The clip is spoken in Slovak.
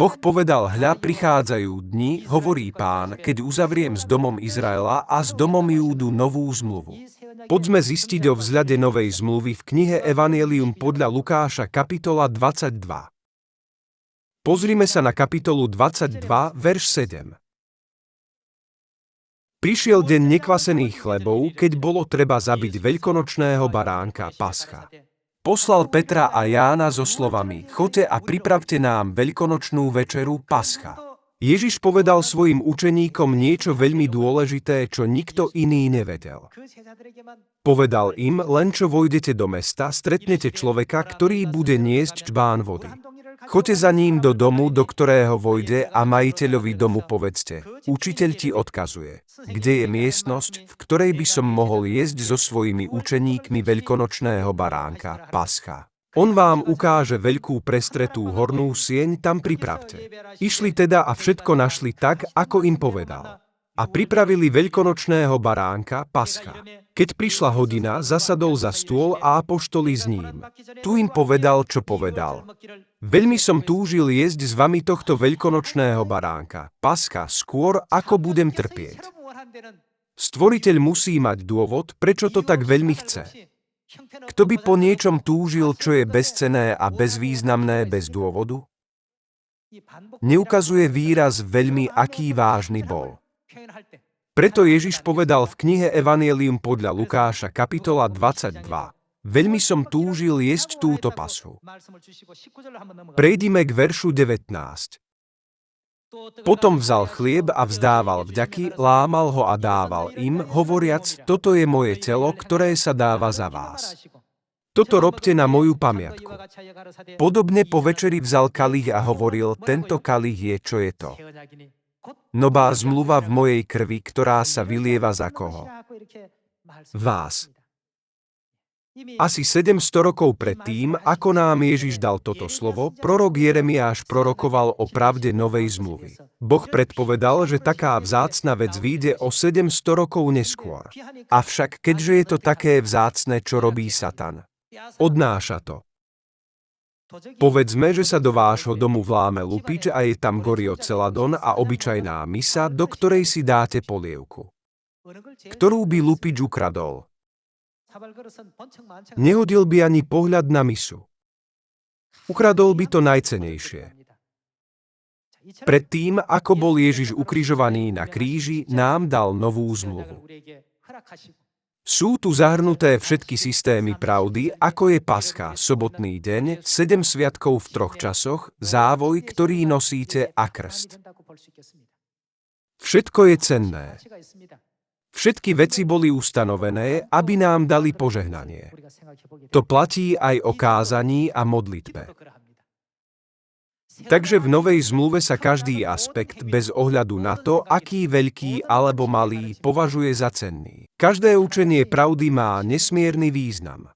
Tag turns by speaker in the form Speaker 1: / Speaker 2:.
Speaker 1: Boh povedal, hľa, prichádzajú dni, hovorí Pán, keď uzavriem s domom Izraela a s domom Júdu novú zmluvu. Poďme zistiť o vzhľade novej zmluvy v knihe Evanjelium podľa Lukáša kapitola 22. Pozrime sa na kapitolu 22, verš 7. Prišiel deň nekvasených chlebov, keď bolo treba zabiť veľkonočného baránka Pascha. Poslal Petra a Jána so slovami: choďte a pripravte nám veľkonočnú večeru Pascha. Ježiš povedal svojim učeníkom niečo veľmi dôležité, čo nikto iný nevedel. Povedal im, len čo vojdete do mesta, stretnete človeka, ktorý bude niesť čbán vody. Choďte za ním do domu, do ktorého vojde, a majiteľovi domu povedzte: učiteľ ti odkazuje, kde je miestnosť, v ktorej by som mohol jesť so svojimi učeníkmi veľkonočného baránka, Pascha. On vám ukáže veľkú prestretú hornú sieň, tam pripravte. Išli teda a všetko našli tak, ako im povedal. A pripravili veľkonočného baránka, Pascha. Keď prišla hodina, zasadol za stôl a apoštoli s ním. Tu im povedal, čo povedal. Veľmi som túžil jesť s vami tohto veľkonočného baránka, Pascha, skôr ako budem trpieť. Stvoriteľ musí mať dôvod, prečo to tak veľmi chce. Kto by po niečom túžil, čo je bezcenné a bezvýznamné bez dôvodu? Neukazuje výraz veľmi, aký vážny bol. Preto Ježiš povedal v knihe Evanjelium podľa Lukáša kapitola 22. Veľmi som túžil jesť túto paschu. Prejdime k veršu 19. Potom vzal chlieb a vzdával vďaky, lámal ho a dával im, hovoriac: toto je moje telo, ktoré sa dáva za vás. Toto robte na moju pamiatku. Podobne po večeri vzal kalich a hovoril: tento kalich je, čo je to. Nová zmluva v mojej krvi, ktorá sa vylieva za koho? Vás. Asi 700 rokov predtým, ako nám Ježiš dal toto slovo, prorok Jeremiáš prorokoval o pravde novej zmluvy. Boh predpovedal, že taká vzácna vec vyjde o 700 rokov neskôr. Avšak, keďže je to také vzácne, čo robí Satan? Odnáša to. Povedzme, že sa do vášho domu vláme lupič a je tam gorioceladon a obyčajná mysa, do ktorej si dáte polievku. Ktorú by lupič ukradol? Nehodil by ani pohľad na misu. Ukradol by to najcenejšie. Predtým, ako bol Ježiš ukrižovaný na kríži, nám dal novú zmluvu. Sú tu zahrnuté všetky systémy pravdy, ako je Pascha, sobotný deň, 7 sviatkov v 3 časoch, závoj, ktorý nosíte, a krst. Všetko je cenné. Všetky veci boli ustanovené, aby nám dali požehnanie. To platí aj o kázaní a modlitbe. Takže v novej zmluve sa každý aspekt, bez ohľadu na to, aký veľký alebo malý, považuje za cenný. Každé učenie pravdy má nesmierny význam.